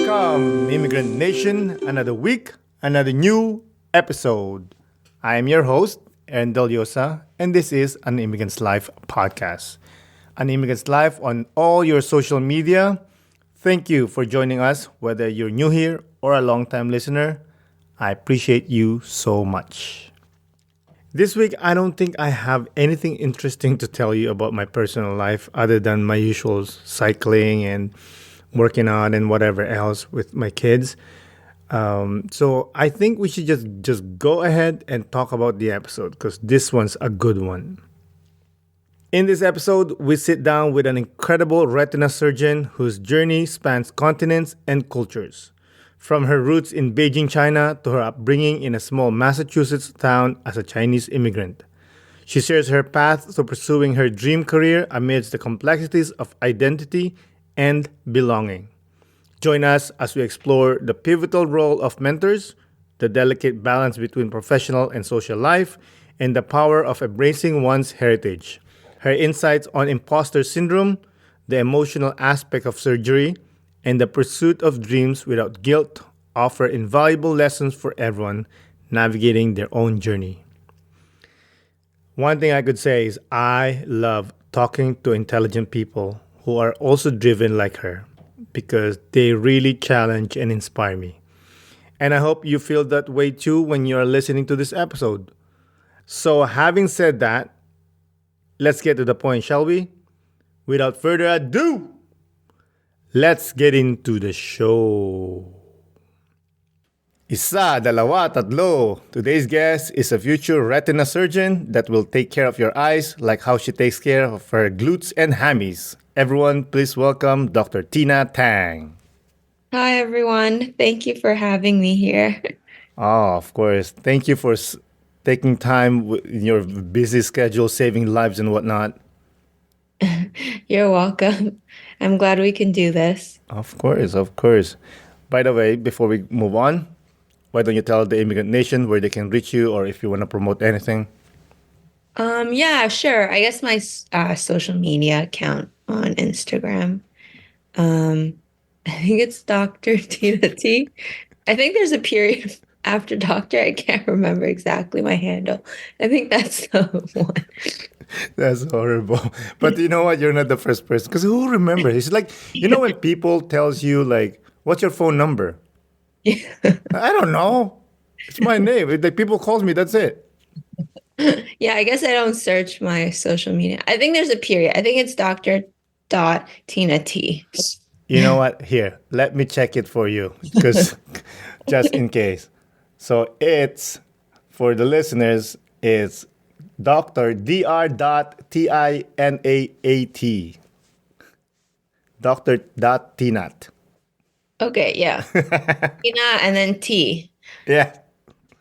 Welcome, Immigrant Nation. Another week, another new episode. I am your host, Aaron Deliosa, and this is An Immigrant's Life podcast. An Immigrant's Life on all your social media. Thank you for joining us, whether you're new here or a long-time listener. I appreciate you so much. This week, I don't think I have anything interesting to tell you about my personal life other than my usual cycling and working out and whatever else with my kids. So I think we should just go ahead and talk about the episode because this one's a good one. In this episode, we sit down with an incredible retina surgeon whose journey spans continents and cultures. From her roots in Beijing, China, to her upbringing in a small Massachusetts town as a Chinese immigrant. She shares her path to pursuing her dream career amidst the complexities of identity and belonging. Join us as we explore the pivotal role of mentors, the delicate balance between professional and social life, and the power of embracing one's heritage. Her insights on imposter syndrome, the emotional aspect of surgery, and the pursuit of dreams without guilt offer invaluable lessons for everyone navigating their own journey. One thing I could say is I love talking to intelligent people who are also driven like her because they really challenge and inspire me. And I hope you feel that way too when you are listening to this episode. So, having said that, let's get to the point, shall we? Without further ado, let's get into the show. Isa, dalawa, tatlo. Today's guest is a future retina surgeon that will take care of your eyes like how she takes care of her glutes and hammies. Everyone, please welcome Dr. Tina Tang. Hi, everyone. Thank you for having me here. Oh, of course. Thank you for taking time in your busy schedule, saving lives and whatnot. You're welcome. I'm glad we can do this. Of course, of course. By the way, before we move on, why don't you tell the Immigrant Nation where they can reach you or if you want to promote anything? Yeah, sure. I guess my social media account on Instagram. Um, I think it's Dr. Tina T. I think there's a period after doctor. I can't remember exactly my handle. I think that's the one. That's horrible. But you know what? You're not the first person. Because who remembers? It's like, you know when people tells you, like, what's your phone number? I don't know. It's my name. Like, people calls me, that's it. Yeah, I guess I don't search my social media. I think there's a period. I think it's Dr. Tina T. You know what? Here, let me check it for you. Because just in case. So it's, for the listeners, it's Dr. Dr. Dr. Tinat. Okay, yeah. Tina and then T. Yeah,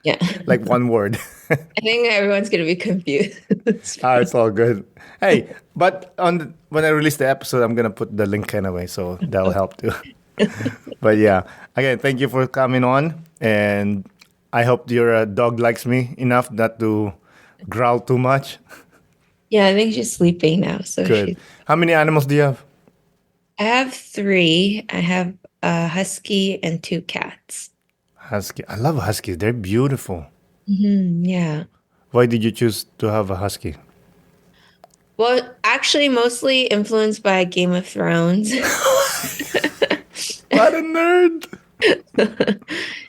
Yeah. like one word. I think everyone's going to be confused. It's all good. Hey, but when I release the episode, I'm gonna put the link anyway, so that'll help too. But yeah, again, thank you for coming on, and I hope your dog likes me enough not to growl too much. Yeah, I think she's sleeping now. So Good. How many animals do you have? I have 3. I have a husky and 2 cats. Husky. I love huskies. They're beautiful. Yeah. Why did you choose to have a husky? Well, actually, mostly influenced by Game of Thrones. What a nerd!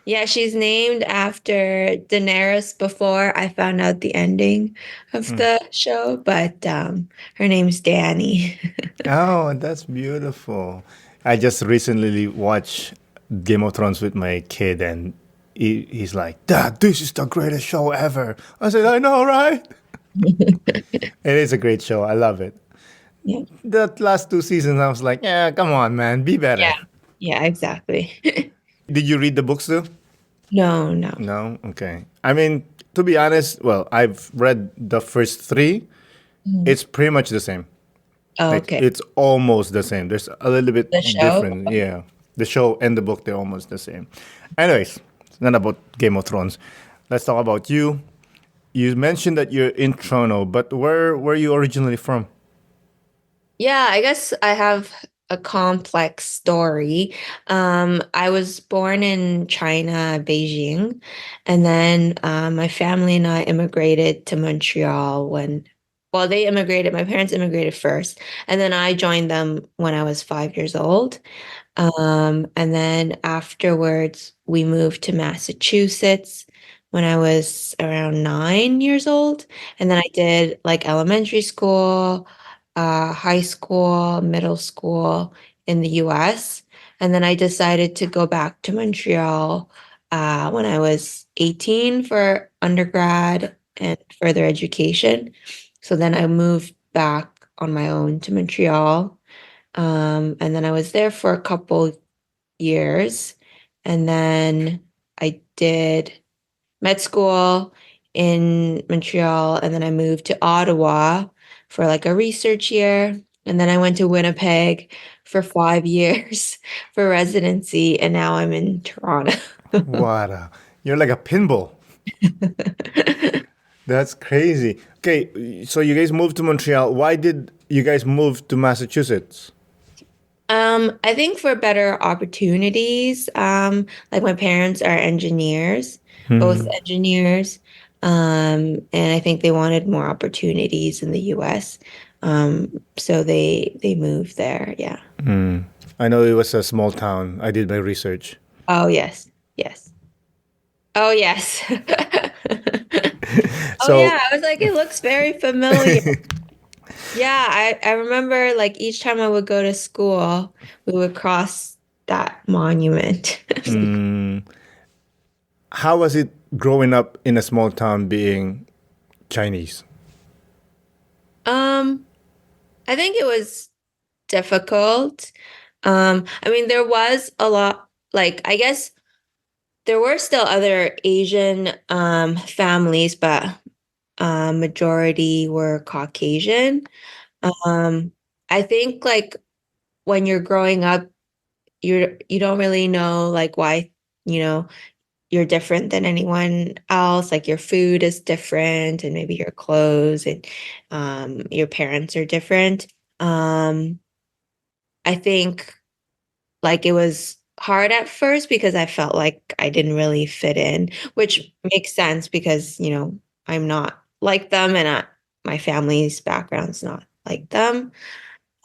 Yeah, she's named after Daenerys before I found out the ending of the show, but her name's Dany. Oh, that's beautiful. I just recently watched Game of Thrones with my kid, and he's like, Dad, this is the greatest show ever. I said, I know, right? It is a great show. I love it. Yeah. The last 2 seasons, I was like, yeah, come on, man, be better. Yeah. Yeah, exactly. Did you read the books too? No. No? Okay. I mean, to be honest, well, I've read the first 3. It's pretty much the same. Oh, Like, okay. it's almost the same. There's a little bit The show? different. Yeah. The show and the book, they're almost the same. Anyways, it's not about Game of Thrones. Let's talk about you. You mentioned that you're in Toronto, but where were you originally from? Yeah, I guess I have a complex story. I was born in China, Beijing, and then my family and I immigrated to Montreal well, they immigrated, my parents immigrated first, and then I joined them when I was 5 years old. And then afterwards, we moved to Massachusetts when I was around 9 years old. And then I did like elementary school, high school, middle school in the US. And then I decided to go back to Montreal when I was 18 for undergrad and further education. So then I moved back on my own to Montreal. And then I was there for a couple years. And then I did med school in Montreal. And then I moved to Ottawa for like a research year. And then I went to Winnipeg for 5 years for residency. And now I'm in Toronto. What? You're like a pinball. That's crazy. Okay, so you guys moved to Montreal. Why did you guys move to Massachusetts? I think for better opportunities, like my parents are engineers, both engineers, and I think they wanted more opportunities in the US. So they moved there. Yeah. I know it was a small town. I did my research. Oh yes, yes. Oh yes. Oh So, yeah, I was like, it looks very familiar. Yeah, I remember like each time I would go to school, we would cross that monument. how was it growing up in a small town being Chinese? Um, I think it was difficult. I mean, there was a lot, like, I guess there were still other Asian families, but majority were Caucasian. Um, I think like when you're growing up, you don't really know like why, you know, you're different than anyone else. Like your food is different, and maybe your clothes and your parents are different. Um, I think like it was hard at first because I felt like I didn't really fit in, which makes sense because, I'm not like them and my family's background's not like them.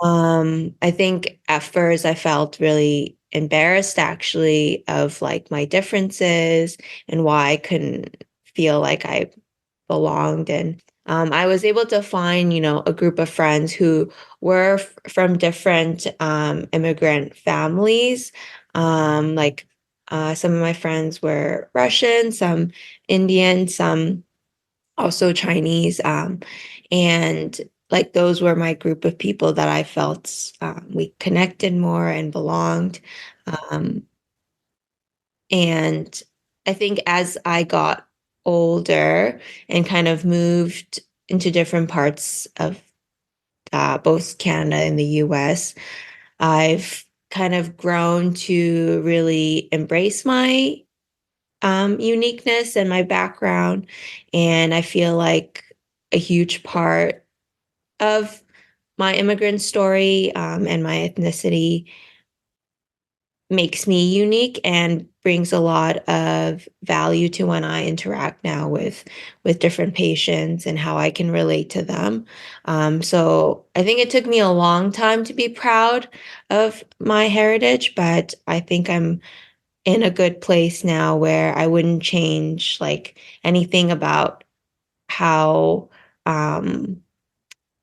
I think at first I felt really embarrassed actually of like my differences and why I couldn't feel like I belonged. And I was able to find, a group of friends who were from different immigrant families. Like some of my friends were Russian, some Indian, some also Chinese. And like those were my group of people that I felt we connected more and belonged. Um, and I think as I got older and kind of moved into different parts of both Canada and the US, I've kind of grown to really embrace my uniqueness and my background. And I feel like a huge part of my immigrant story and my ethnicity makes me unique and brings a lot of value to when I interact now with different patients and how I can relate to them. So I think it took me a long time to be proud of my heritage, but I think I'm in a good place now where I wouldn't change like anything about how um,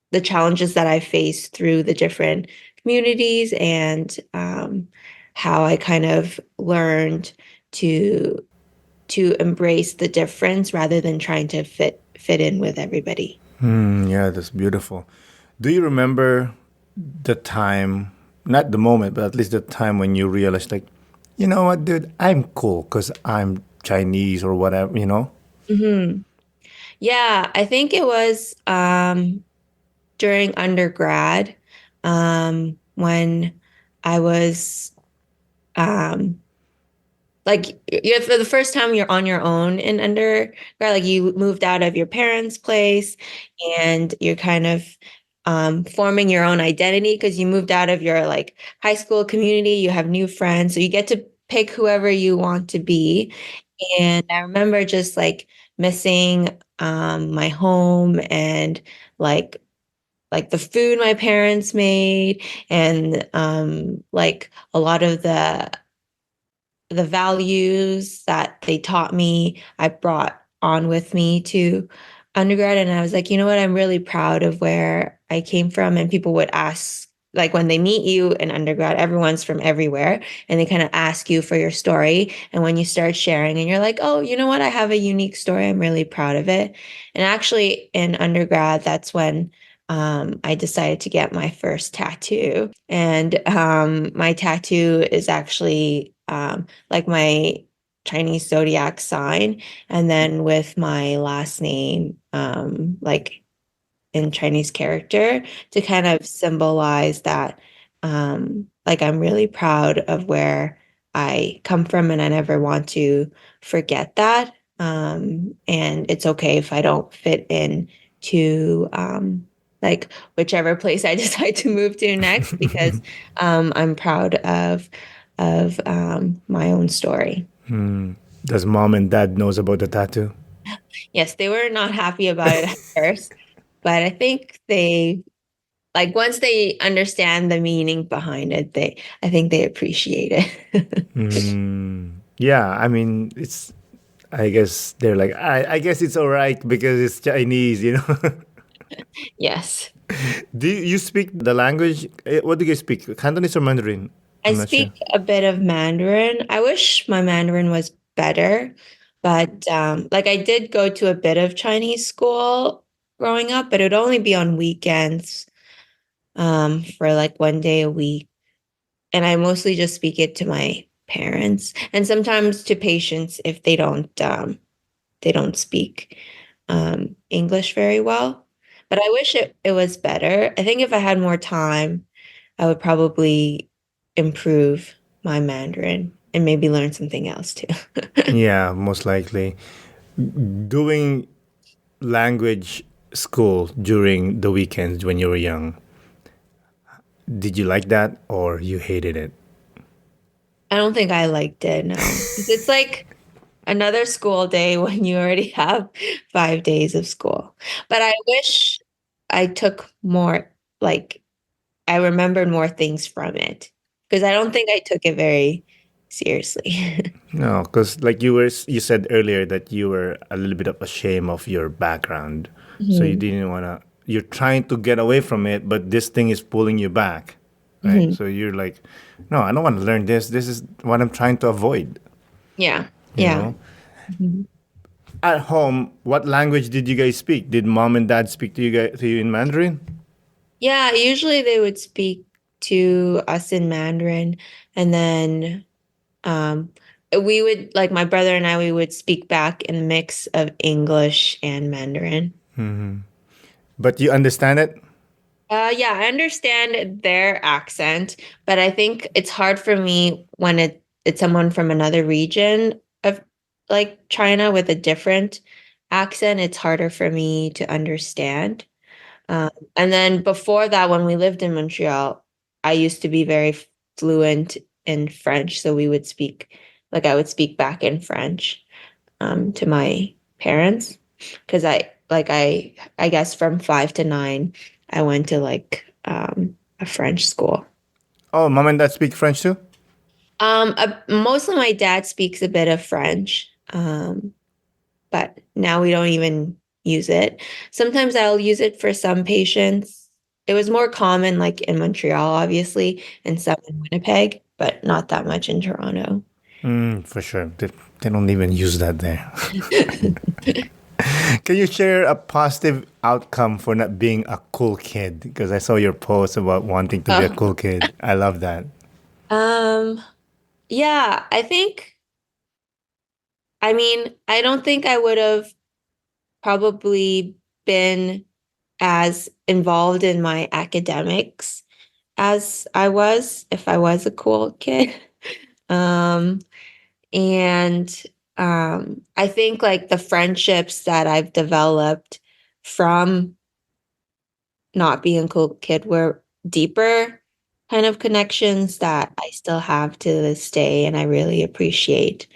the challenges that I faced through the different communities and how I kind of learned to to embrace the difference rather than trying to fit in with everybody. Yeah, that's beautiful. Do you remember the time, not the moment, but at least the time when you realized, like, you know what, dude, I'm cool because I'm Chinese or whatever, you know? Hmm. Yeah, I think it was during undergrad when I was um, like for the first time you're on your own in undergrad, like you moved out of your parents' place and you're kind of forming your own identity because you moved out of your like high school community, you have new friends, so you get to pick whoever you want to be. And I remember just like missing my home and like the food my parents made and like a lot of the values that they taught me, I brought on with me to undergrad. And I was like, you know what? I'm really proud of where I came from. And people would ask, like, when they meet you in undergrad, everyone's from everywhere. And they kind of ask you for your story. And when you start sharing, and you're like, oh, you know what? I have a unique story. I'm really proud of it. And actually, in undergrad, that's when I decided to get my first tattoo. And my tattoo is actually like my Chinese zodiac sign, and then with my last name, like in Chinese character to kind of symbolize that, like I'm really proud of where I come from, and I never want to forget that. And it's okay if I don't fit in to like whichever place I decide to move to next, because I'm proud of my own story. Does mom and dad knows about the tattoo? Yes, they were not happy about it at first, but I think they like once they understand the meaning behind it, I think they appreciate it. Yeah, I mean, it's. I guess they're like, I guess it's all right because it's Chinese, you know. Yes. Do you speak the language? What do you speak? Cantonese or Mandarin? I I'm not sure. speak a bit of Mandarin. I wish my Mandarin was better, but like I did go to a bit of Chinese school growing up, but it would only be on weekends, for like 1 day a week. And I mostly just speak it to my parents and sometimes to patients if they don't speak English very well. But I wish it was better. I think if I had more time, I would probably improve my Mandarin and maybe learn something else too. Yeah, most likely. Doing language school during the weekends when you were young, did you like that or you hated it? I don't think I liked it, no. It's like another school day when you already have 5 days of school. But I wish I took more, like, I remembered more things from it because I don't think I took it very seriously. No, because like you said earlier that you were a little bit of ashamed of your background, so you Mhm, didn't wanna. You're trying to get away from it, but this thing is pulling you back, right? mhm. So you're like, no, I don't want to learn this. This is what I'm trying to avoid. Yeah, You yeah. know, Mhm. at home, what language did you guys speak? Did mom and dad speak to you in Mandarin? Yeah, usually they would speak to us in Mandarin, and then um, we would, like my brother and I, we would speak back in a mix of English and Mandarin. But you understand it? Yeah, I understand their accent, but I think it's hard for me when it's someone from another region of like China with a different accent. It's harder for me to understand. And then before that, when we lived in Montreal, I used to be very fluent in French, so we would speak like I would speak back in French to my parents because I guess from 5 to 9 I went to like a French school. Oh, mom and dad speak French too? Mostly my dad speaks a bit of French, but now we don't even use it. Sometimes I'll use it for some patients. It was more common like in Montreal, obviously, and some in Winnipeg, but not that much in Toronto. For sure. They don't even use that there. Can you share a positive outcome for not being a cool kid? Because I saw your post about wanting to be a Oh, cool kid. I love that. um, yeah, I mean, I don't think I would have probably been as involved in my academics as I was if I was a cool kid. Um, and I think like the friendships that I've developed from not being a cool kid were deeper kind of connections that I still have to this day, and I really appreciate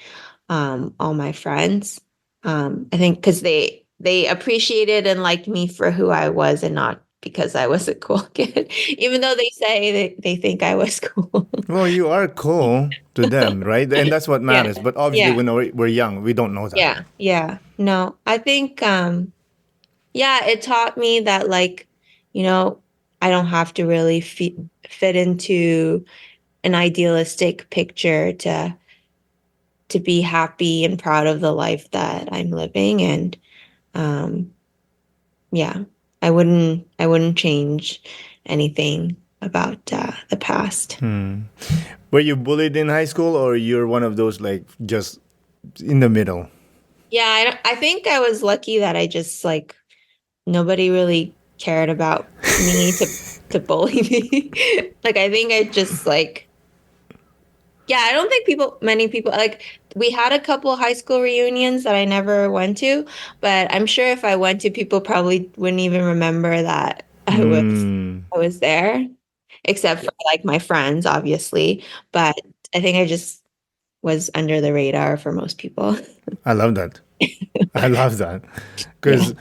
all my friends. I think because they appreciated and liked me for who I was and not because I was a cool kid, even though they say they think I was cool. Well, you are cool to them, right? And that's what Yeah, matters. But obviously, yeah, when we're young, we don't know that. yeah, yeah. No, I think yeah, it taught me that like, you know, I don't have to really fit into an idealistic picture to be happy and proud of the life that I'm living. And um, yeah, I wouldn't change anything about the past. Were you bullied in high school, or you're one of those like just in the middle? Yeah, I think I was lucky that I just like nobody really cared about me to bully me. Like I think I just like yeah, I don't think many people like we had a couple high school reunions that I never went to, but I'm sure if I went to, people probably wouldn't even remember that Hmm. I was there, except for like my friends, obviously. But I think I just was under the radar for most people. I love that. I love that Yeah. because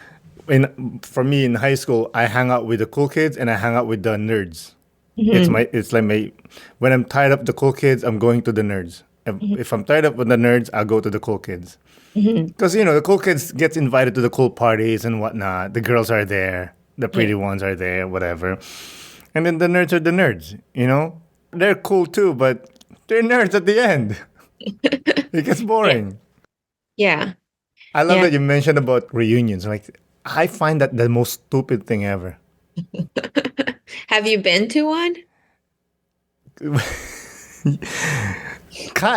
for me in high school, I hang out with the cool kids and I hang out with the nerds. Hmm. It's like my when I'm tired of the cool kids, I'm going to the nerds. If I'm tired of the nerds, I'll go to the cool kids. Hmm. Because the cool kids gets invited to the cool parties and whatnot. The girls are there, the Yeah. pretty ones are there, whatever. And then the nerds are the nerds. They're cool too, but they're nerds at the end. It gets Yeah. boring. Yeah. I love Yeah. that you mentioned about reunions. Like I find that the most stupid thing ever. Have you been to one?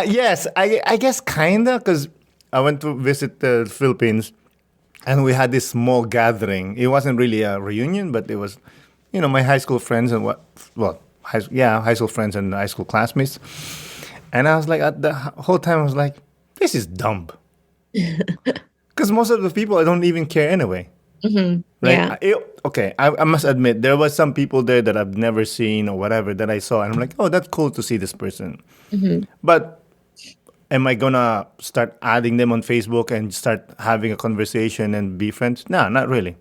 Yes, I guess kinda because I went to visit the Philippines and we had this small gathering. It wasn't really a reunion, but it was, my high school friends and high school friends and high school classmates. And I was like, at the whole time, I was like, this is dumb. Because most of the people, I don't even care anyway. Hmm. Right? Yeah. Okay, I must admit, there was some people there that I've never seen or whatever that I saw. And I'm like, oh, that's cool to see this person. Hmm. But am I gonna start adding them on Facebook and start having a conversation and be friends? No, not really.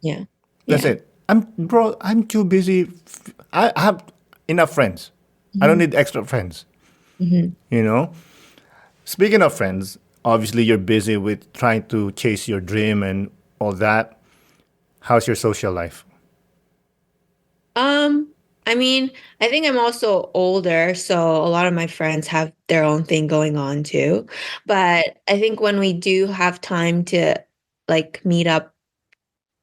Yeah. That's Yeah. it. I'm too busy. I have enough friends. I don't Hmm. need extra friends. Hmm. You know. Speaking of friends, obviously you're busy with trying to chase your dream and all that. How's your social life? Um, I mean, I think I'm also older, so a lot of my friends have their own thing going on too. But I think when we do have time to like meet up,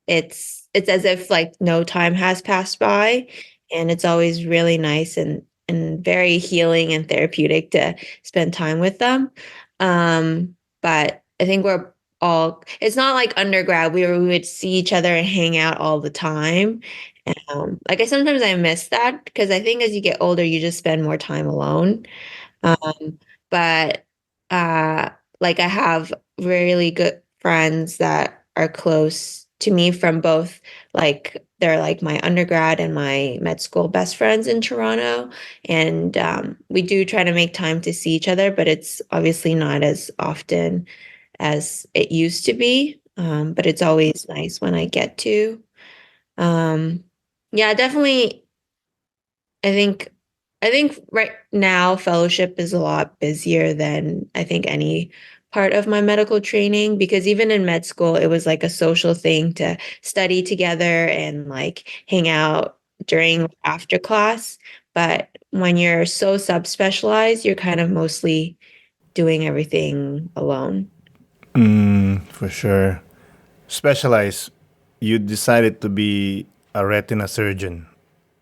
it's as if like no time has passed by, and it's always really nice and very healing and therapeutic to spend time with them. But I think we're all it's not like undergrad we would see each other and hang out all the time. Like I sometimes miss that because I think as you get older, you just spend more time alone. But uh, like I have really good friends that are close to me from both like they're like my undergrad and my med school best friends in Toronto. And we do try to make time to see each other, but it's obviously not as often as it used to be. But it's always nice when I get to. Um, yeah, definitely. I think I think right now fellowship is a lot busier than I think any part of my medical training because even in med school it was like a social thing to study together and like hang out during after class. But when you're so subspecialized, you're kind of mostly doing everything alone. For sure. Specialize. You decided to be a retina surgeon.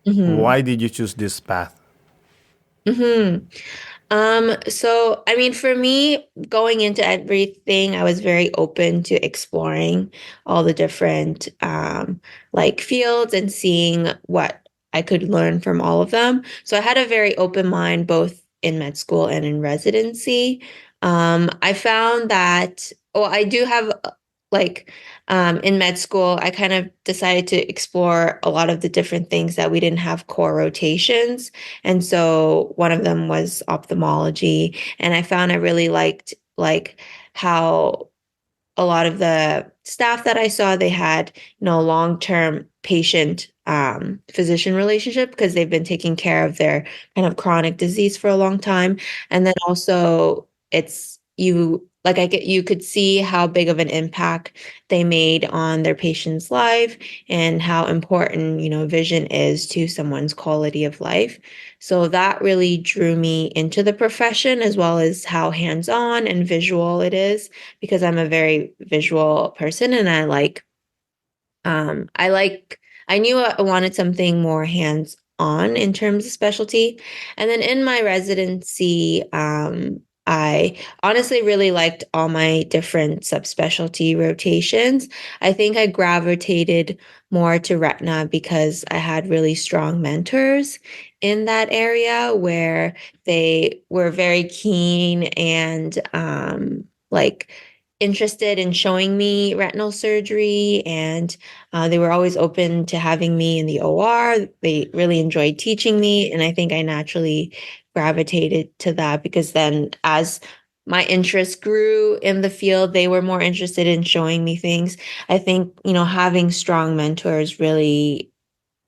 Hmm. Why did you choose this path? Hmm. So I mean, for me, going into everything, I was very open to exploring all the different like fields and seeing what I could learn from all of them. So I had a very open mind both in med school and in residency. I found that, well, I do have like in med school, I kind of decided to explore a lot of the different things that we didn't have core rotations. And so one of them was ophthalmology. And I found I really liked like how a lot of the staff that I saw, they had, long-term patient physician relationship because they've been taking care of their kind of chronic disease for a long time. And then also it's you like you could see how big of an impact they made on their patient's life and how important, vision is to someone's quality of life. So that really drew me into the profession as well as how hands-on and visual it is because I'm a very visual person and I like, I knew I wanted something more hands on in terms of specialty. And then in my residency, I honestly really liked all my different subspecialty rotations. I think I gravitated more to retina because I had really strong mentors in that area where they were very keen and like interested in showing me retinal surgery and they were always open to having me in the OR. They really enjoyed teaching me. And I think I naturally gravitated to that because then as my interest grew in the field, they were more interested in showing me things. I think, having strong mentors really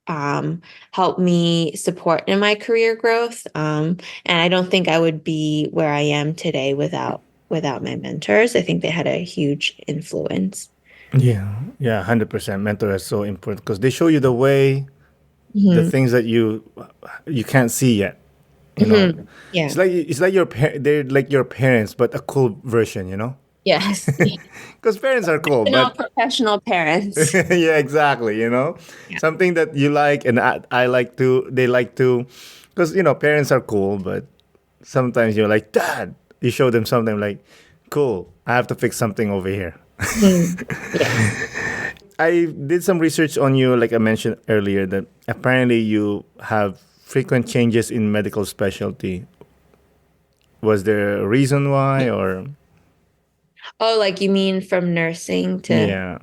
helped me support in my career growth. And I don't think I would be where I am today without my mentors. I think they had a huge influence. Yeah, yeah, 100%. Mentor is so important because they show you the way, the Mhm. things that you can't see yet. You know, Mhm. Yeah. it's like they're like your parents, but a cool version. Yes. Because parents are cool, but Professional parents. yeah, exactly. Yeah. Something that you like and I like to, they like to, because parents are cool, but sometimes you're like, Dad, you show them something like, cool, I have to fix something over here. Mhm. Yes. I did some research on you, like I mentioned earlier, that apparently you have frequent changes in medical specialty. Was there a reason why, or Oh, like you mean from nursing to yeah,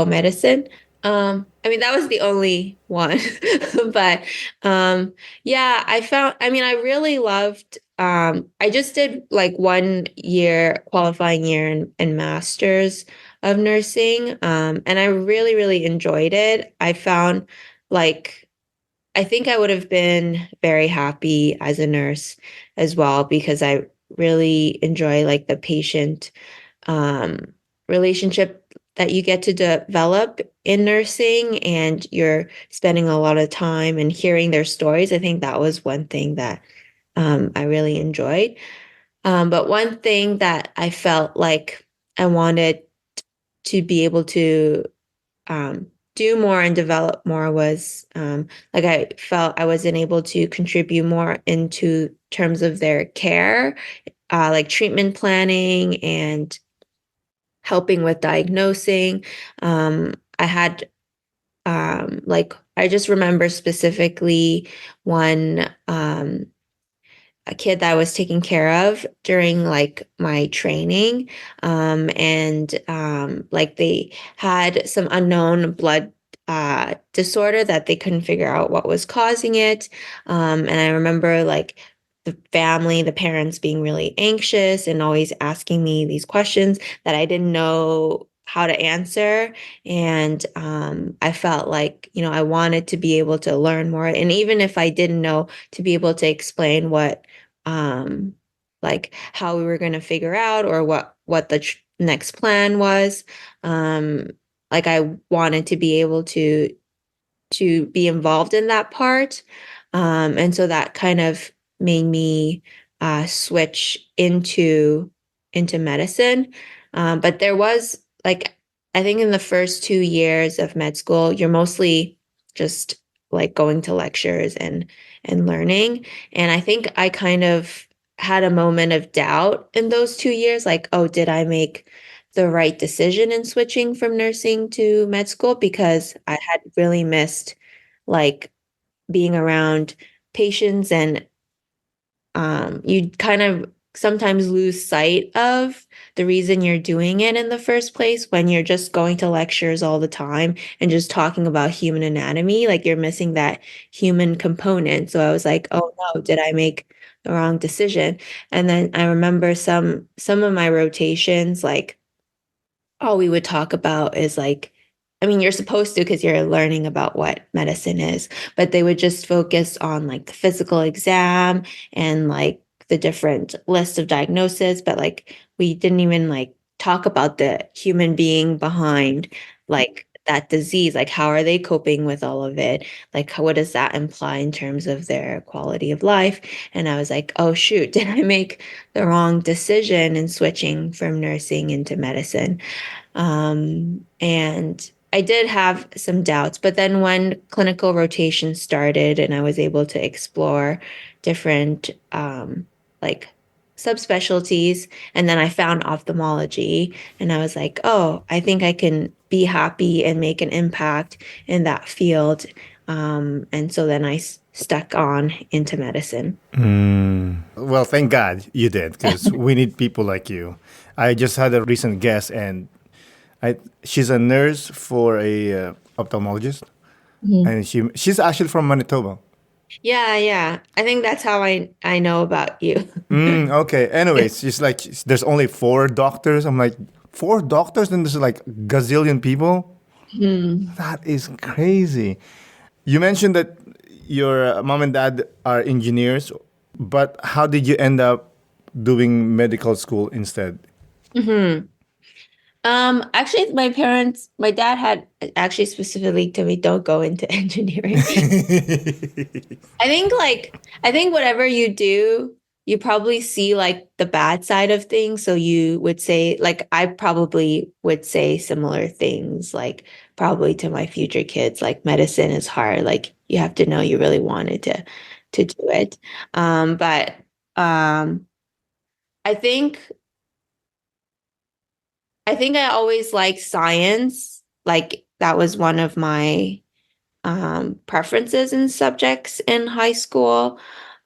medicine? I mean that was the only one. But yeah, I really loved I just did like 1 year qualifying year in masters of nursing. And I really, really enjoyed it. I found like I think I would have been very happy as a nurse as well because I really enjoy like the patient um, relationship that you get to develop in nursing and you're spending a lot of time and hearing their stories. I think that was one thing that I really enjoyed. But one thing that I felt like I wanted to be able to do more and develop more was like I felt I wasn't able to contribute more into terms of their care, like treatment planning and helping with diagnosing. I had like I just remember specifically one a kid that I was taking care of during like my training. And like they had some unknown blood disorder that they couldn't figure out what was causing it. And I remember like the family, the parents being really anxious and always asking me these questions that I didn't know how to answer. And I felt like, I wanted to be able to learn more. And even if I didn't know, to be able to explain what um, like how we were going to figure out or what the next plan was. Um, like I wanted to be able to be involved in that part. And so that kind of made me switch into medicine. But there was like I think in the first 2 years of med school, you're mostly just like going to lectures and learning. And I think I kind of had a moment of doubt in those 2 years, like, oh, did I make the right decision in switching from nursing to med school because I had really missed like being around patients and you kind of sometimes lose sight of the reason you're doing it in the first place when you're just going to lectures all the time and just talking about human anatomy. Like you're missing that human component. So I was like, oh no, did I make the wrong decision? And then I remember some of my rotations, like all we would talk about is like, I mean, you're supposed to because you're learning about what medicine is, but they would just focus on like the physical exam and like the different list of diagnosis, but like we didn't even like talk about the human being behind like that disease. Like, how are they coping with all of it? Like, what does that imply in terms of their quality of life? And I was like, oh, shoot, did I make the wrong decision in switching from nursing into medicine? And I did have some doubts, but then when clinical rotation started and I was able to explore different like subspecialties, and then I found ophthalmology, and I was like, oh, I think I can be happy and make an impact in that field. And so then I stuck on into medicine. Well, thank God you did, because we need people like you. I just had a recent guest, and she's a nurse for a ophthalmologist, Mhm. and she's actually from Manitoba. Yeah, yeah. I think that's how I know about you. Okay. Anyways, she's like, there's only four doctors. I'm like, four doctors, and there's like gazillion people. Hmm. That is crazy. You mentioned that your mom and dad are engineers, but how did you end up doing medical school instead? Hmm. Actually, my dad had actually specifically told me don't go into engineering. I think whatever you do, you probably see like the bad side of things. So you would say, like, I probably would say similar things, like probably to my future kids, like medicine is hard. Like you have to know you really wanted to do it. But I think I always liked science. Like that was one of my preferences in subjects in high school.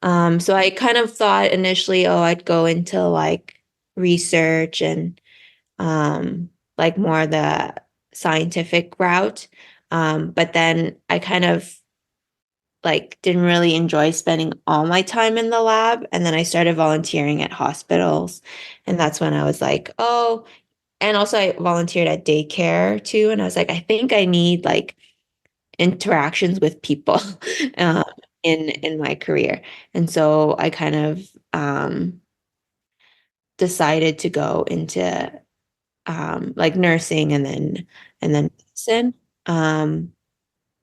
So I kind of thought initially, oh, I'd go into like research and like more the scientific route. But then I kind of like didn't really enjoy spending all my time in the lab. And then I started volunteering at hospitals. And that's when I was like, oh, and also I volunteered at daycare too. And I was like, I think I need like interactions with people uh, in my career. And so I kind of decided to go into like nursing and then medicine. Um,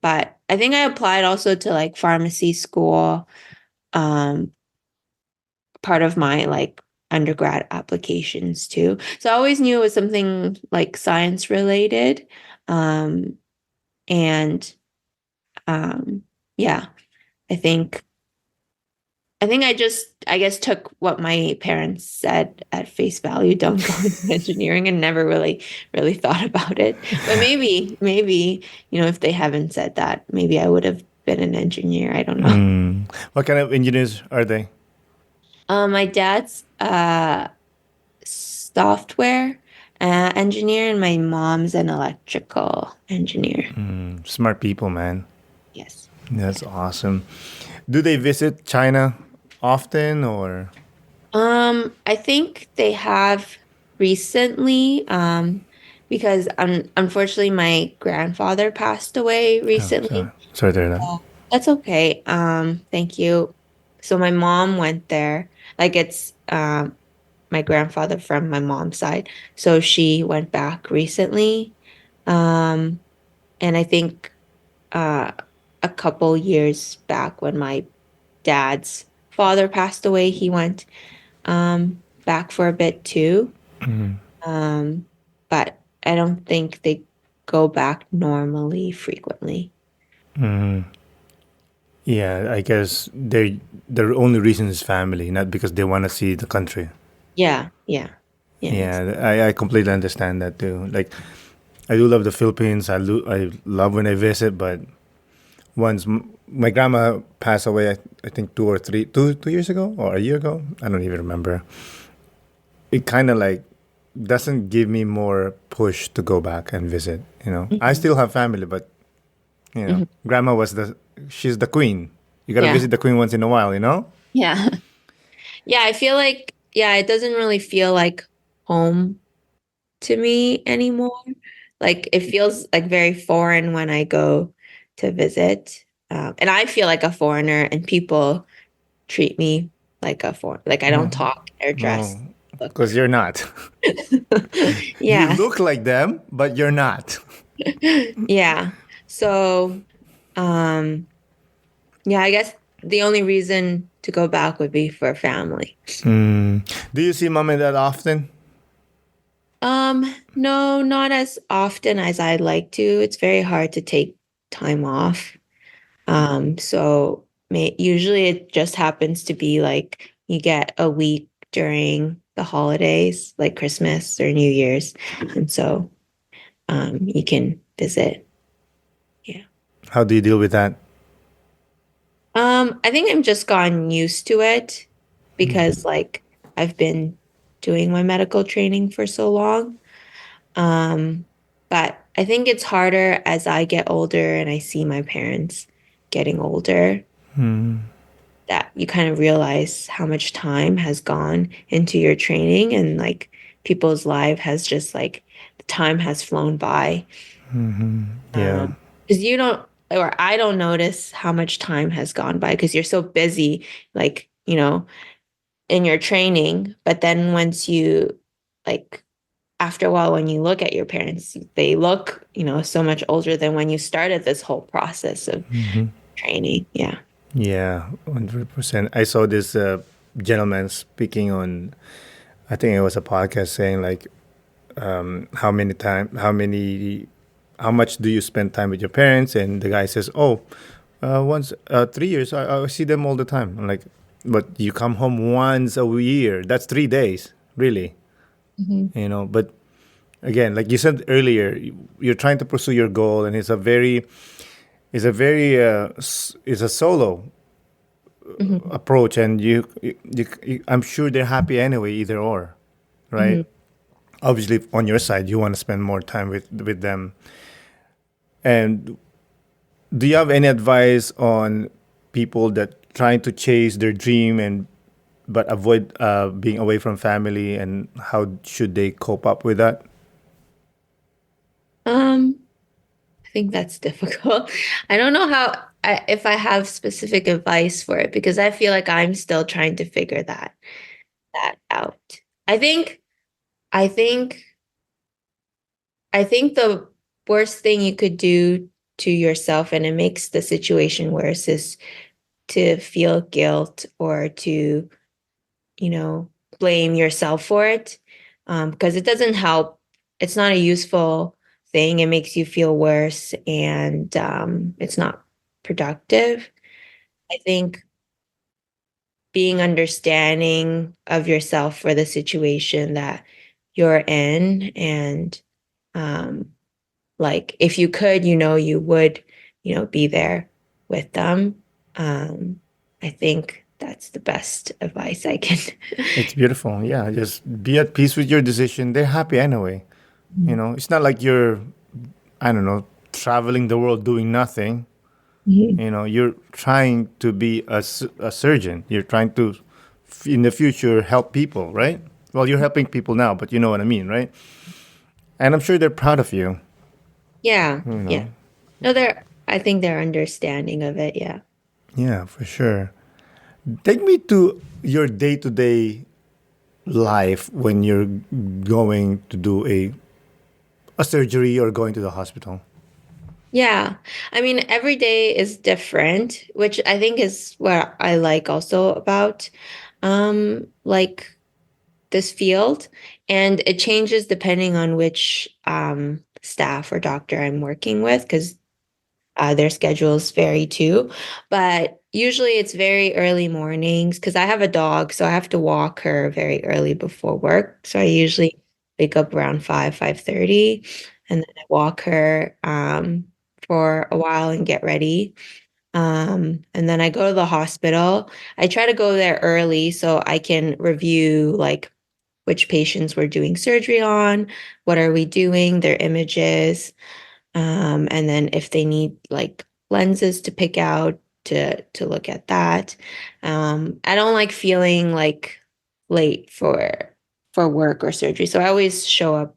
but I think I applied also to like pharmacy school, um, part of my like undergrad applications too. So I always knew it was something like science related. Um, and yeah, I think I guess took what my parents said at face value, don't go into engineering, and never really thought about it. But maybe, if they haven't said that, maybe I would have been an engineer. I don't know. What kind of engineers are they? My dad's software engineer, and my mom's an electrical engineer. Smart people, man. Yes. That's awesome. Do they visit China often or? I think they have recently, because unfortunately my grandfather passed away Oh, sorry. recently. Sorry to hear that. That's okay. Thank you. So my mom went there. Like it's my grandfather from my mom's side. So she went back recently. Um, and I think uh a couple years back when my dad's father passed away, he went back for a bit too. Um, but I don't think they go back normally frequently. Yeah, I guess their only reason is family, not because they want to see the country. Yeah, yeah, yeah. Yeah, I completely understand that too. Like, I do love the Philippines. I love when I visit, but once my grandma passed away, I think 2 years ago or a year ago. I don't even remember. It kind of like doesn't give me more push to go back and visit. I Mhm. still have family, but Mhm. grandma she's the queen. You gotta Yeah. visit the queen once in a while. Yeah. Yeah, I feel like, yeah, it doesn't really feel like home to me anymore. Like it feels like very foreign when I go to visit. And I feel like a foreigner, and people treat me like a foreign. Like I don't talk or Oh, dress. Look. because you're not. You Yeah. look like them, but you're not. Yeah. So, um, yeah, I guess the only reason to go back would be for family. Do you see mom and dad often? No, not as often as I'd like to. It's very hard to take time off. So usually it just happens to be like you get a week during the holidays, like Christmas or New Year's. And so you can visit. Yeah. How do you deal with that? I think I'm just gotten used to it because like I've been doing my medical training for so long. Um, but I think it's harder as I get older and I see my parents getting older, that you kind of realize how much time has gone into your training, and like people's life has just like the time has flown by. Yeah. Because you don't, or I don't notice how much time has gone by because you're so busy, like, in your training. But then once you, like, after a while, when you look at your parents, they look, so much older than when you started this whole process of training. Yeah. Yeah, 100%. I saw this gentleman speaking on, I think it was a podcast saying like, how much do you spend time with your parents? And the guy says, oh, once 3 years, I see them all the time. I'm like, but you come home once a year. That's 3 days, really. Mhm. But again, like you said earlier, you're trying to pursue your goal, and it's a solo Mhm. approach, and I'm sure they're happy anyway, either or, right? Mhm. Obviously, on your side, you want to spend more time with them. And do you have any advice on people that trying to chase their dream and but avoid being away from family, and how should they cope up with that? Um, I think that's difficult. I don't know if I have specific advice for it because I feel like I'm still trying to figure that out. I think I think I think the worst thing you could do to yourself, and it makes the situation worse, is to feel guilt or to, you know, blame yourself for it. Because it doesn't help. It's not a useful thing. It makes you feel worse, and it's not productive. I think being understanding of yourself for the situation that you're in, and um, like if you could, you would, be there with them. Um, I think that's the best advice I can. It's beautiful. Yeah, just be at peace with your decision. They're happy anyway. It's not like you're, I don't know, traveling the world doing nothing. Mhm. You're trying to be a surgeon. You're trying to, in the future, help people, right? Well, you're helping people now, but you know what I mean, right? And I'm sure they're proud of you. Yeah, You yeah. know, No, I think they're understanding of it. Yeah. yeah, for sure. Take me to your day-to-day life when you're going to do a surgery or going to the hospital. Yeah. I mean, every day is different, which I think is what I like also about like this field. And it changes depending on which staff or doctor I'm working with, because their schedules vary too. But usually it's very early mornings because I have a dog, so I have to walk her very early before work. So I usually wake up around 5:30, and then I walk her for a while and get ready. And then I go to the hospital. I try to go there early so I can review like which patients we're doing surgery on, what are we doing, their images, and then if they need like lenses to pick out to look at that. I don't like feeling like late for work or surgery, so I always show up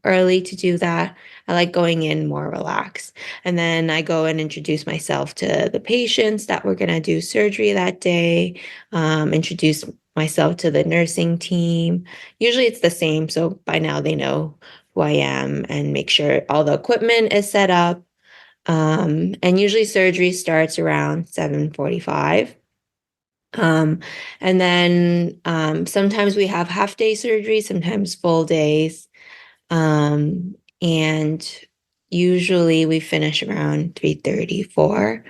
early to do that. I like going in more relaxed, and then I go and introduce myself to the patients that we're gonna do surgery that day. Introduce myself to the nursing team. Usually it's the same, so by now they know who I am and make sure all the equipment is set up. And usually surgery starts around 7:45. Um, and then sometimes we have half day surgery, sometimes full days. And usually we finish around 3:34.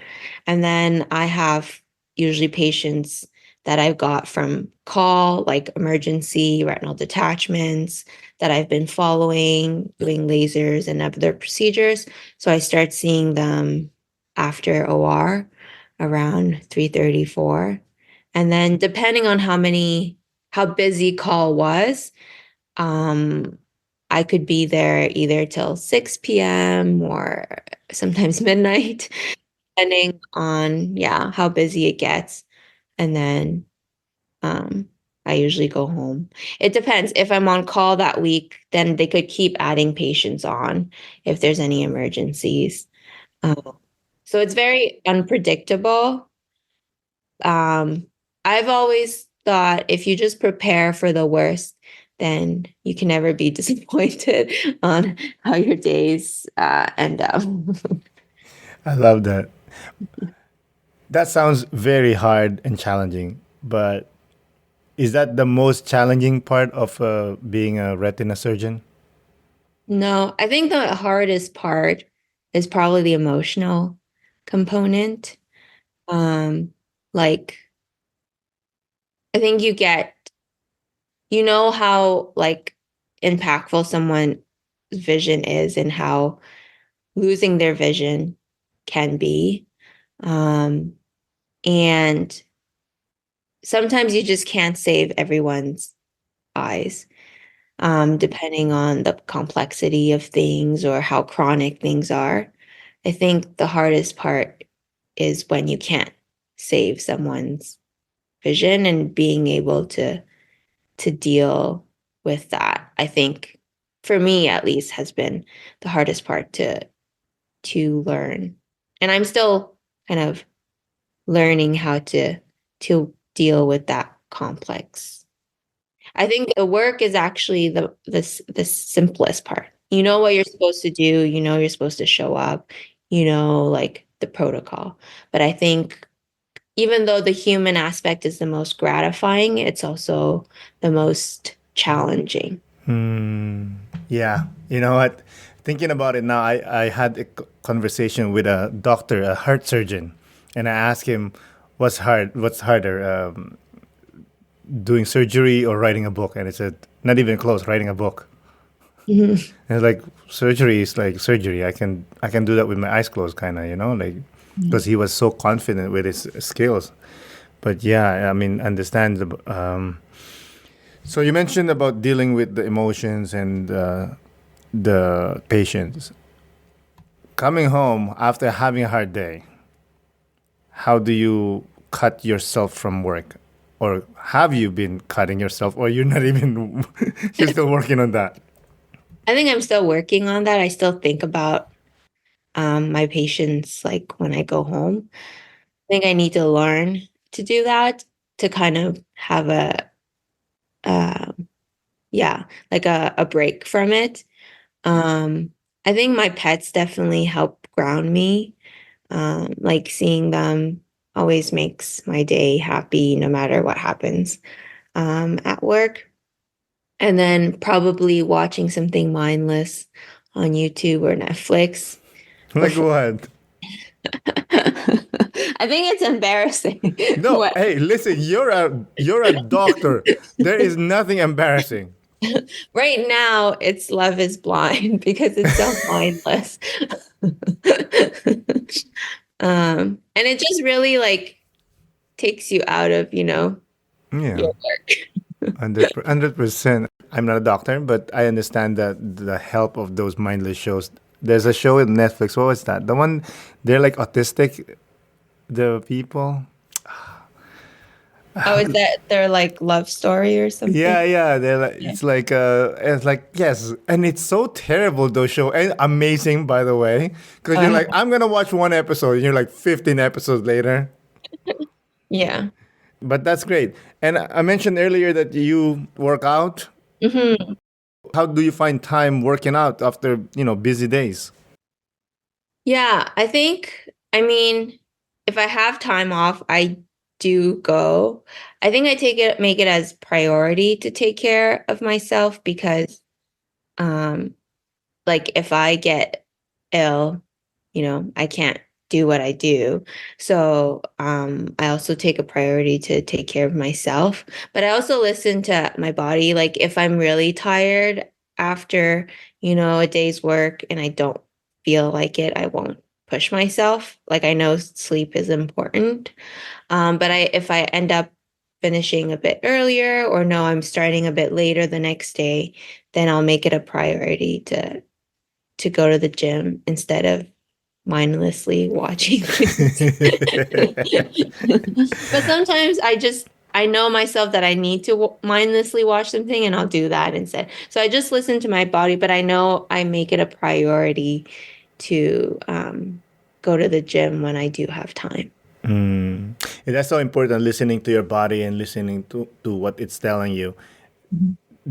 And then I have usually patients that I've got from call, like emergency retinal detachments that I've been following, doing lasers and other procedures. So I start seeing them after OR around 3:34. And then depending on how busy call was, um, I could be there either till 6 p.m. or sometimes midnight, depending on, yeah, how busy it gets. And then um, I usually go home. It depends. If I'm on call that week, then they could keep adding patients on if there's any emergencies. Um, so it's very unpredictable. Um, I've always thought if you just prepare for the worst, then you can never be disappointed on how your days end up. I love that. That sounds very hard and challenging, but is that the most challenging part of being a retina surgeon? No, I think the hardest part is probably the emotional component. Um, like I think you know how like impactful someone's vision is and how losing their vision can be. Um, and sometimes you just can't save everyone's eyes, depending on the complexity of things or how chronic things are. I think the hardest part is when you can't save someone's vision and being able to deal with that. I think for me at least has been the hardest part to learn. And I'm still kind of learning how to deal with that complex. I think the work is actually the simplest part. You know what you're supposed to do, you know you're supposed to show up, you know like the protocol. But I think even though the human aspect is the most gratifying, it's also the most challenging. Yeah, you know what? Thinking about it now, I had a conversation with a doctor, a heart surgeon, and I asked him what's harder, doing surgery or writing a book, and he said not even close, writing a book. Mhm. And it's like surgery is like surgery. I can do that with my eyes closed, kind of, like because he was so confident with his skills. But yeah, I mean, understand. So you mentioned about dealing with the emotions and the patients. Coming home after having a hard day, how do you cut yourself from work? Or have you been cutting yourself, or you're not even, you're still working on that? I think I'm still working on that. I still think about my patients like when I go home. I think I need to learn to do that to kind of have um, yeah, like a break from it. Um, I think my pets definitely help ground me. Like seeing them always makes my day happy no matter what happens at work. And then probably watching something mindless on YouTube or Netflix Like before. what? I think it's embarrassing. No, What hey, listen, you're a doctor. There is nothing embarrassing. right now it's Love is Blind because it's so mindless. And it just really like takes you out of, Yeah, your work. 100%. I'm not a doctor, but I understand that the help of those mindless shows. There's a show in Netflix. What was that? The one they're like autistic, the people. Oh, is that their like love story or Yeah, something? yeah. They're like Yeah. it's like yes, and it's so terrible those show and amazing by the way, because you're like Uh, I'm gonna watch one episode, and you're like 15 episodes later. yeah. But that's great. And I mentioned earlier that you work out. hmm How do you find time working out after busy days? Yeah, I mean, if I have time off, I do go. I think make it as priority to take care of myself because, um, like if I get ill, I can't do what I do. So, I also take a priority to take care of myself, but I also listen to my body. Like if I'm really tired after, a day's work and I don't feel like it, I won't push myself. Like I know sleep is important. But if I end up finishing a bit earlier or no, I'm starting a bit later the next day, then I'll make it a priority to go to the gym instead of mindlessly watching things. But sometimes I know myself that I need to mindlessly watch something and I'll do that instead. So I just listen to my body, but I know I make it a priority to go to the gym when I do have time. Mm. And that's so important, listening to your body and listening to what it's telling you.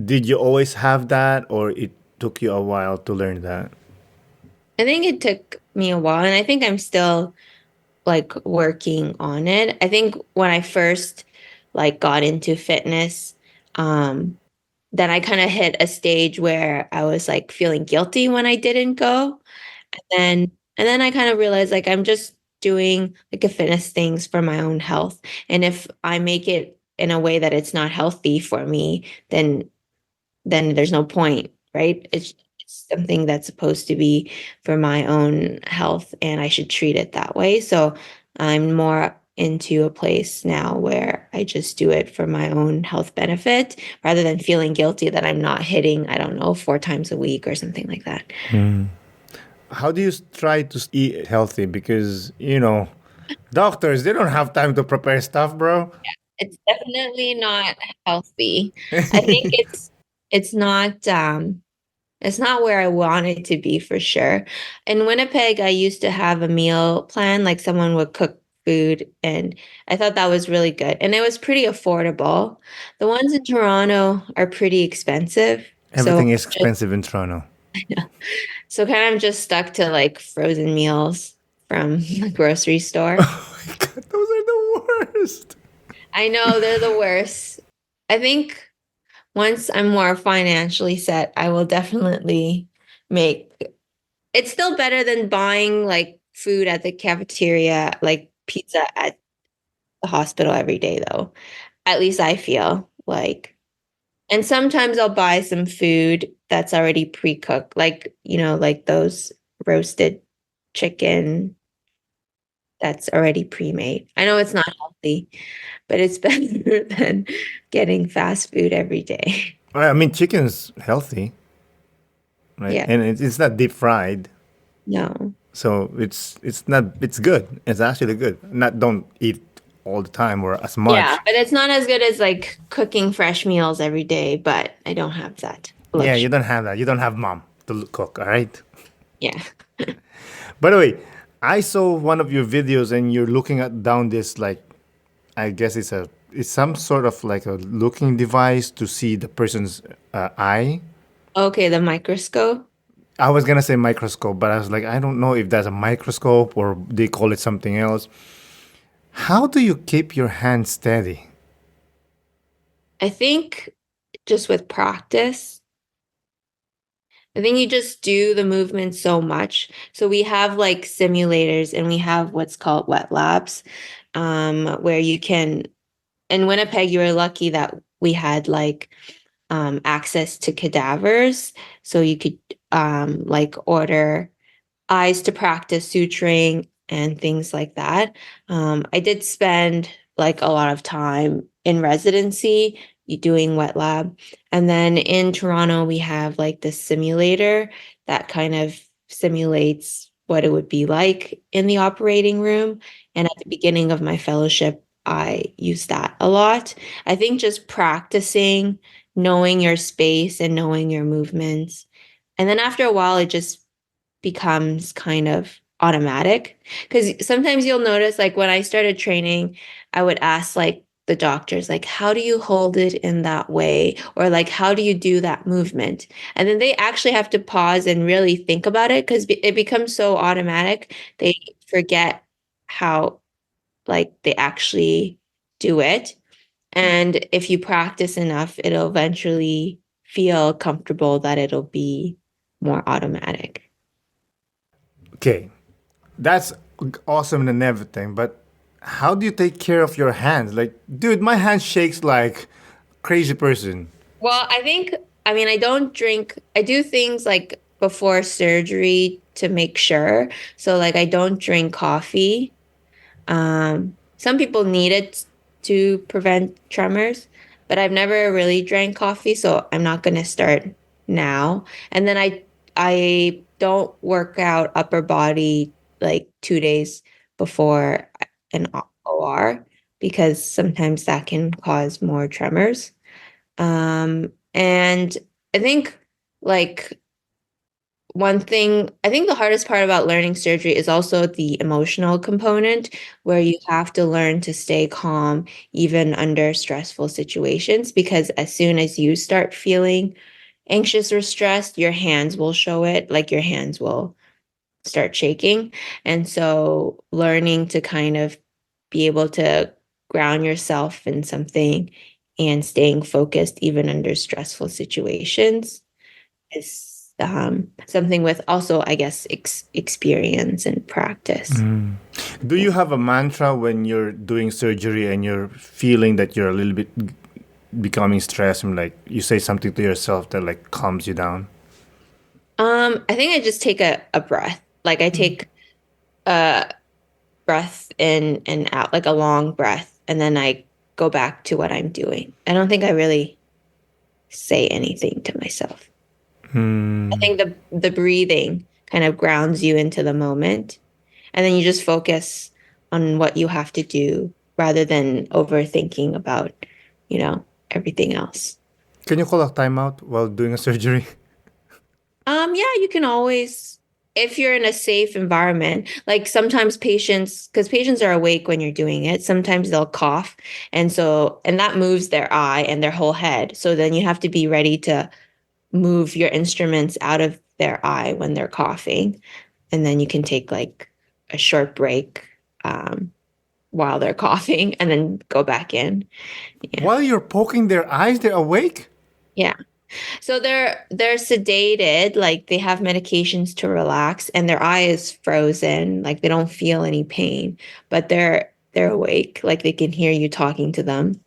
Did you always have that, or it took you a while to learn that? I think it took me a while and I think I'm still like working on it. I think when I first like got into fitness, um, then I kind of hit a stage where I was like feeling guilty when I didn't go. And then I kind of realized like I'm just doing like a fitness things for my own health. And if I make it in a way that it's not healthy for me, then there's no point, right? It's something that's supposed to be for my own health, and I should treat it that way. So I'm more into a place now where I just do it for my own health benefit rather than feeling guilty that I'm not hitting, I don't know, 4 times a week or something like that. How do you try to eat healthy? Because doctors, they don't have time to prepare stuff, bro. It's definitely not healthy. I think it's not it's not where I want it to be for sure. In Winnipeg, I used to have a meal plan, like someone would cook food, and I thought that was really good. And it was pretty affordable. The ones in Toronto are pretty expensive. So Everything is just expensive in Toronto. so kind of just stuck to like frozen meals from the grocery store. Oh my God, those are the worst. I know they're the worst. I think once I'm more financially set, I will definitely make it's still better than buying like food at the cafeteria, like pizza at the hospital every day, though. At least I feel like. And sometimes I'll buy some food that's already pre-cooked, like, like those roasted chicken that's already pre-made. I know it's not healthy, but it's better than getting fast food every day. I mean, chicken's healthy, right? Yeah. And it's not deep fried, No. so it's not it's good. It's actually good. Not don't eat all the time or as Yeah, much. but it's not as good as like cooking fresh meals every day, but I don't have that Yeah, you luxury. don't have that. You don't have mom to cook, all right? Yeah. By the way, I saw one of your videos and you're looking at down this like I guess it's some sort of like a looking device to see the person's eye. Okay, the microscope. I was gonna say microscope, but I was like, I don't know if that's a microscope or they call it something else. How do you keep your hand steady? I think just with practice, I think you just do the movement so much. So we have like simulators and we have what's called wet labs, where you can, in Winnipeg, you were lucky that we had like access to cadavers. So you could like order eyes to practice suturing and things like that. I did spend like a lot of time in residency doing wet lab. And then in Toronto, we have like this simulator that kind of simulates what it would be like in the operating room. And at the beginning of my fellowship, I used that a lot. I think just practicing, knowing your space and knowing your movements. And then after a while, it just becomes kind of automatic. Because sometimes you'll notice, like when I started training, I would ask like the doctors, like, how do you hold it in that way? Or like, how do you do that movement? And then they actually have to pause and really think about it because it becomes so automatic. They forget how like they actually do it. And if you practice enough, it'll eventually feel comfortable that it'll be more automatic. Okay, that's awesome and everything, but how do you take care of your hands? Like, dude, my hand shakes like crazy person. Well, I mean, I don't drink, I do things like before surgery to make sure. So, like, I don't drink coffee. Some people need it to prevent tremors, but I've never really drank coffee, so I'm not going to start now. And then I don't work out upper body like 2 days before an OR because sometimes that can cause more tremors. And I think like one thing, I think the hardest part about learning surgery is also the emotional component, where you have to learn to stay calm even under stressful situations. Because as soon as you start feeling anxious or stressed, your hands will show it, like your hands will start shaking. And so, learning to kind of be able to ground yourself in something and staying focused even under stressful situations is something with also, I guess, experience and practice. Do you have a mantra when you're doing surgery and you're feeling that you're a little bit becoming stressed and like you say something to yourself that like calms you down? I think I just take a breath. Like I take a breath in and out, like a long breath, and then I go back to what I'm doing. I don't think I really say anything to myself. I think the breathing kind of grounds you into the moment, and then you just focus on what you have to do rather than overthinking about, everything else. Can you call a timeout while doing a surgery? Yeah, you can always, if you're in a safe environment, like sometimes patients, because patients are awake when you're doing it, sometimes they'll cough. And that moves their eye and their whole head. So then you have to be ready to move your instruments out of their eye when they're coughing. And then you can take like a short break while they're coughing and then go back in. Yeah. While you're poking their eyes, they're awake? Yeah. So they're sedated, like they have medications to relax and their eye is frozen, like they don't feel any pain, but they're awake, like they can hear you talking to them.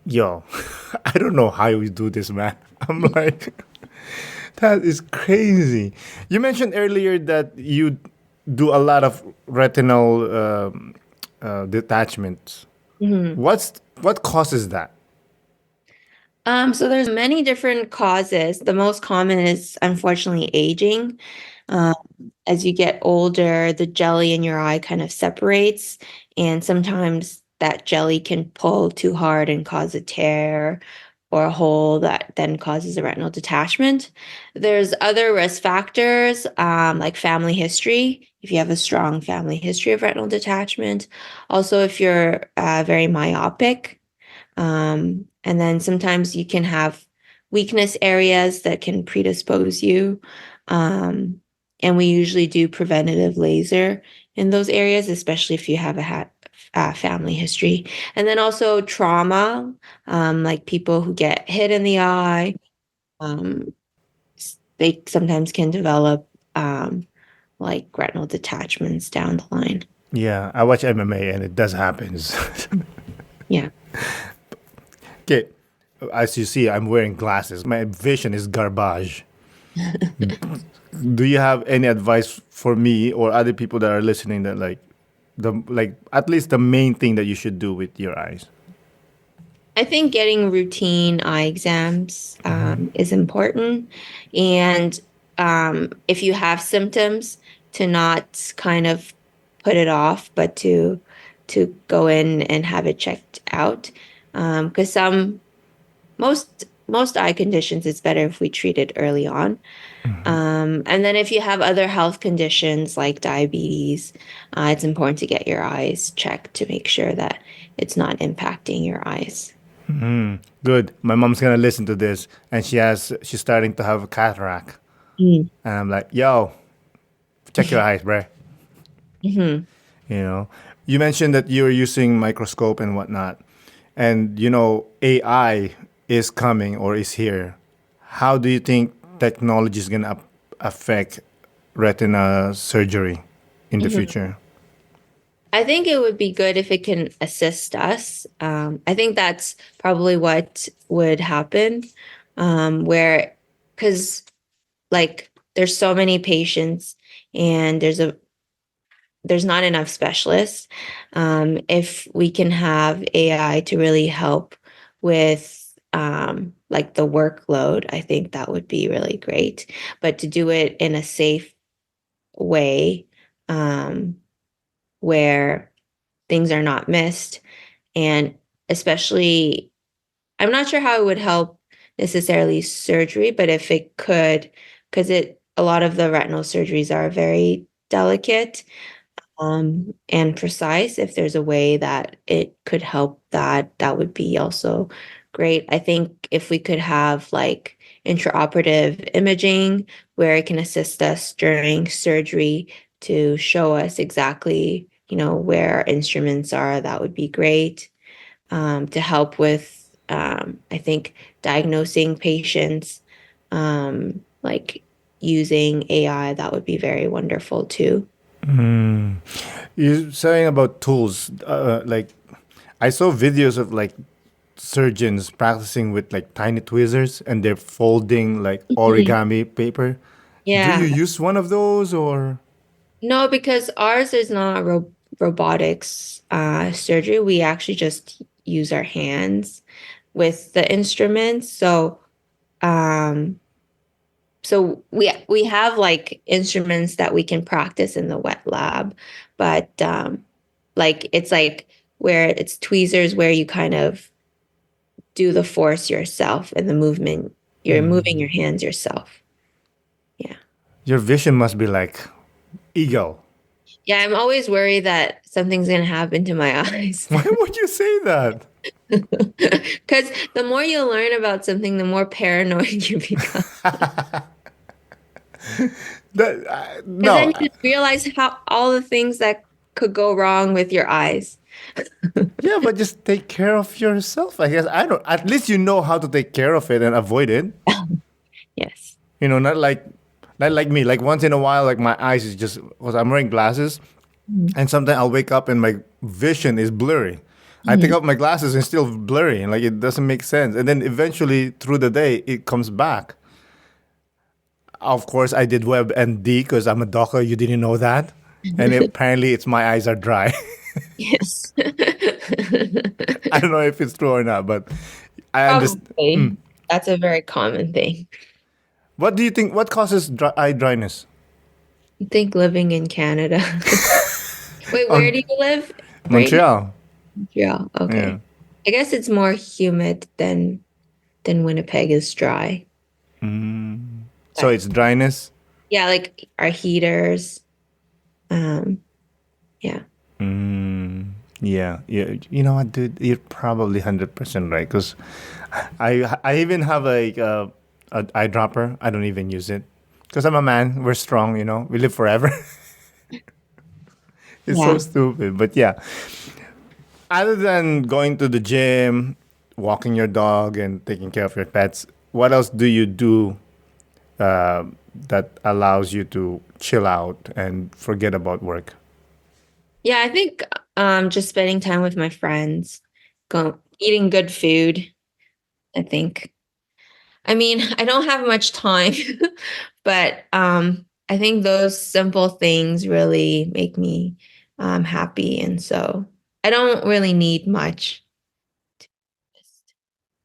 Yo, I don't know how you do this, man. I'm like, that is crazy. You mentioned earlier that you do a lot of retinal detachments. Mhm. What causes that? So there's many different causes. The most common is unfortunately aging. Um, as you get older, the jelly in your eye kind of separates, and sometimes that jelly can pull too hard and cause a tear or a hole that then causes a retinal detachment. There's other risk factors, like family history, if you have a strong family history of retinal detachment. Also, if you're very myopic. And then sometimes you can have weakness areas that can predispose you. And we usually do preventative laser in those areas, especially if you have a family history. And then also trauma, like people who get hit in the eye, um, they sometimes can develop like retinal detachments down the line. Yeah, I watch MMA and it does happen. Yeah. Okay, as you see, I'm wearing glasses. My vision is garbage. Do you have any advice for me or other people that are listening that like at least the main thing that you should do with your eyes? I think getting routine eye exams is important. And if you have symptoms, to not kind of put it off, but to go in and have it checked out. Because most eye conditions, it's better if we treat it early on. And then if you have other health conditions like diabetes, it's important to get your eyes checked to make sure that it's not impacting your eyes. Good. My mom's gonna listen to this, and she's starting to have a cataract, Mm. and I'm like, yo, check your eyes, bruh. Mhm. You know, you mentioned that you're using microscope and whatnot, and AI is coming or is here. How do you think technology is gonna affect retina surgery in the Mhm. future? I think it would be good if it can assist us. I think that's probably what would happen, where because like there's so many patients and there's not enough specialists. If we can have AI to really help with like the workload, I think that would be really great. But to do it in a safe way, um, where things are not missed, and especially, I'm not sure how it would help necessarily surgery, but if it could, because a lot of the retinal surgeries are very delicate and precise. If there's a way that it could help that, that would be also great. I think if we could have like intraoperative imaging where it can assist us during surgery to show us exactly, where our instruments are, that would be great. To help with, I think, diagnosing patients, like using AI, that would be very wonderful too. You're saying about tools, like I saw videos of like surgeons practicing with like tiny tweezers and they're folding like Mhm. origami paper. Do you Yeah. use one of those or? No, because ours is not robotics surgery. We actually just use our hands with the instruments. Um, so we have like instruments that we can practice in the wet lab, but like it's like where it's tweezers where you kind of do the force yourself and the movement. You're moving your hands yourself. Yeah. Your vision must be like eagle. Yeah, I'm always worried that something's gonna happen to my eyes. Why would you say that? Because the more you learn about something, the more paranoid you become. Because then No. you realize how all the things that could go wrong with your eyes. Yeah, but just take care of yourself. I guess I don't. At least you know how to take care of it and avoid it. Yes. Not like me. Like once in a while, like my eyes is just because I'm wearing glasses, Mhm. and sometimes I'll wake up and my vision is blurry. I take Mhm. out my glasses and still blurry, and like it doesn't make sense. And then eventually through the day, it comes back. Of course, I did WebMD because I'm a doctor. You didn't know that, and apparently, it's my eyes are dry. Yes. I don't know if it's true or not, but I understand. Probably. That's a very common thing. What do you think? What causes eye dryness? I think living in Canada. Wait, where On do you live right now? Montreal. Montreal. Yeah. Okay. I guess it's more humid than Winnipeg is dry. So But it's dryness. yeah, like our heaters. Um, yeah. Yeah, yeah. You know what, dude? You're probably 100% right. Cause I even have like a eyedropper. I don't even use it. Cause I'm a man. We're strong. We live forever. It's so Yeah. stupid. But yeah, other than going to the gym, walking your dog, and taking care of your pets, what else do you do that allows you to chill out and forget about work? Yeah, I think just spending time with my friends, eating good food, I think. I mean, I don't have much time, but I think those simple things really make me happy. And so I don't really need much.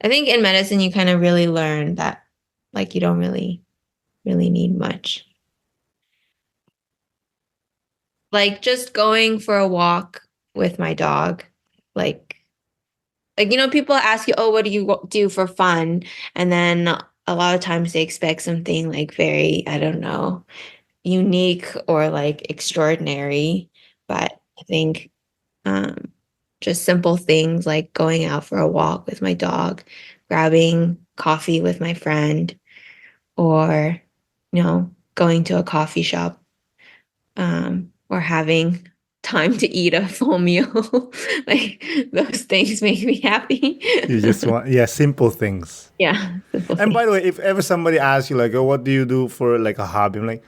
I think in medicine, you kind of really learn that like you don't really need much. Like just going for a walk with my dog. Like people ask you, "Oh, what do you do for fun?" And then a lot of times they expect something like very, I don't know, unique or like extraordinary. But I think um, just simple things like going out for a walk with my dog, grabbing coffee with my friend, or, going to a coffee shop, or having time to eat a full meal. Like those things make me happy. You just want, yeah, simple things. Yeah, simple And things. by the way, if ever somebody asks you like, "Oh, what do you do for like a hobby?" I'm like,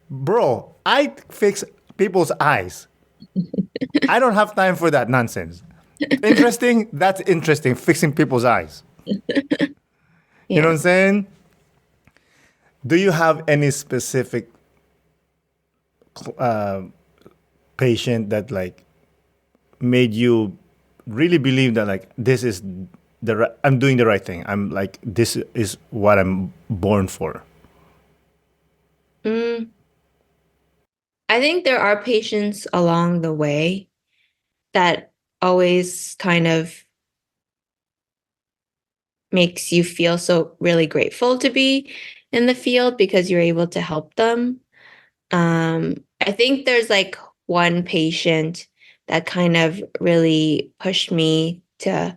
"Bro, I fix people's eyes. I don't have time for that nonsense." Interesting? That's interesting. Fixing people's eyes. You know Yeah. what I'm saying? Do you have any specific patient that like made you really believe that like this is I'm doing the right thing. I'm like this is what I'm born for. Mm, I think there are patients along the way that always kind of makes you feel so really grateful to be in the field because you're able to help them. I think there's like one patient that kind of really pushed me to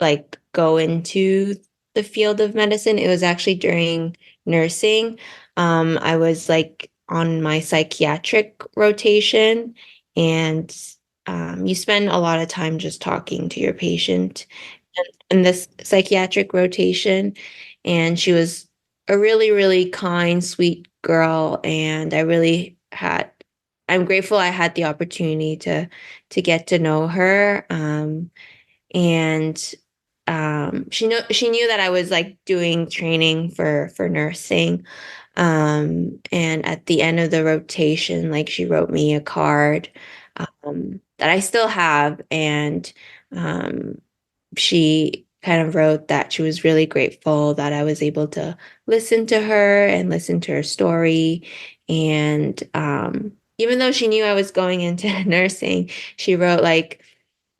like go into the field of medicine. It was actually during nursing. I was like on my psychiatric rotation, and you spend a lot of time just talking to your patient in this psychiatric rotation. And she was a really, really kind, sweet girl. And I'm grateful I had the opportunity to get to know her. And she knew that I was like doing training for nursing. And at the end of the rotation, like she wrote me a card that I still have, and um, she kind of wrote that she was really grateful that I was able to listen to her and listen to her story. And even though she knew I was going into nursing, she wrote like,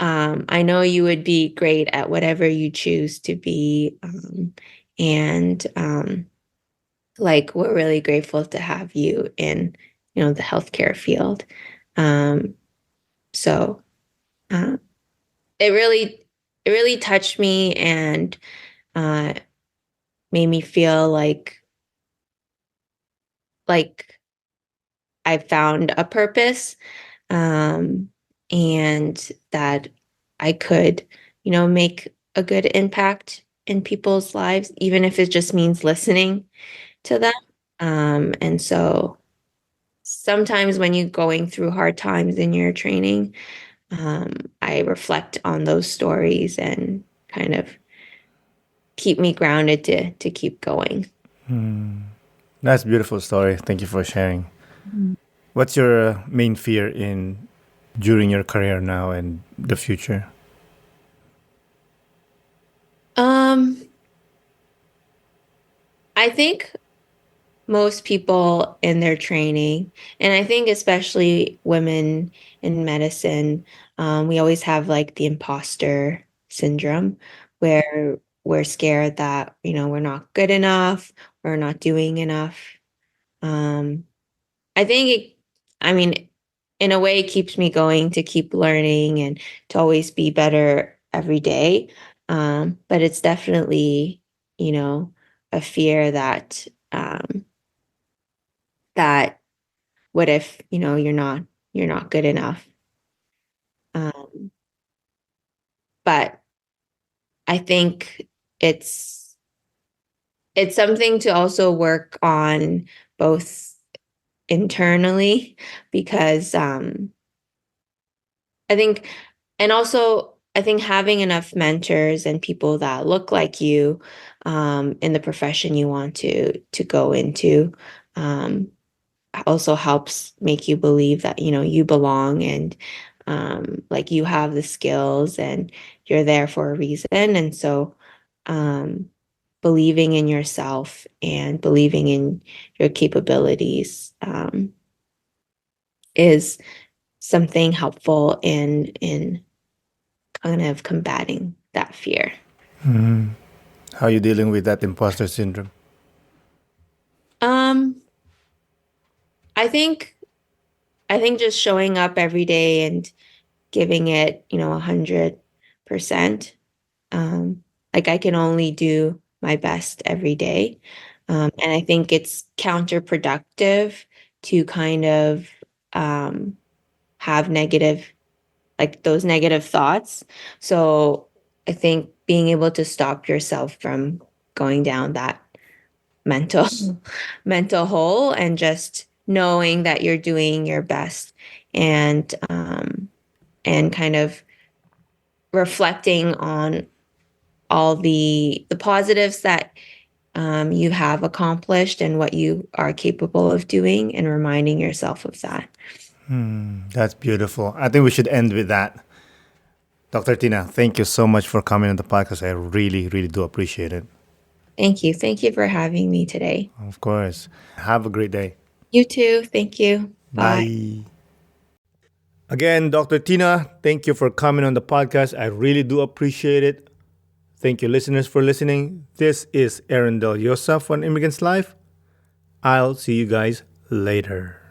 I know you would be great at whatever you choose to be. And like, we're really grateful to have you in, the healthcare field. Um, so uh, it really, it really touched me and uh, made me feel like I found a purpose, um, and that I could, make a good impact in people's lives, even if it just means listening to them. And so sometimes when you're going through hard times in your training, um, I reflect on those stories and kind of keep me grounded to keep going. That's a beautiful story. Thank you for sharing. What's your main fear in during your career now and the future? Um, I think most people in their training, and I think especially women in medicine, we always have like the imposter syndrome where we're scared that, we're not good enough, we're not doing enough. Um, I think I mean, in a way, it keeps me going to keep learning and to always be better every day. But it's definitely, a fear that what if, you're not good enough. Um, but I think it's it's something to also work on both internally because I think, and also I think having enough mentors and people that look like you in the profession you want to go into um, also helps make you believe that you belong and like you have the skills and you're there for a reason. And so um, believing in yourself and believing in your capabilities is something helpful in kind of combating that fear. How are you dealing with that imposter syndrome? Um, I think just showing up every day and giving it, 100%. Like I can only do my best every day. And I think it's counterproductive to kind of um, have like those negative thoughts. So I think being able to stop yourself from going down that mental mental hole and just knowing that you're doing your best and kind of reflecting on all the positives that you have accomplished and what you are capable of doing and reminding yourself of that. That's beautiful. I think we should end with that. Dr. Tina, thank you so much for coming on the podcast. I really, really do appreciate it. Thank you. Thank you for having me today. Of course. Have a great day. You too. Thank you. Bye. Bye. Again, Dr. Tina, thank you for coming on the podcast. I really do appreciate it. Thank you, listeners, for listening. This is Aaron Del Yosa from Immigrant's Life. I'll see you guys later.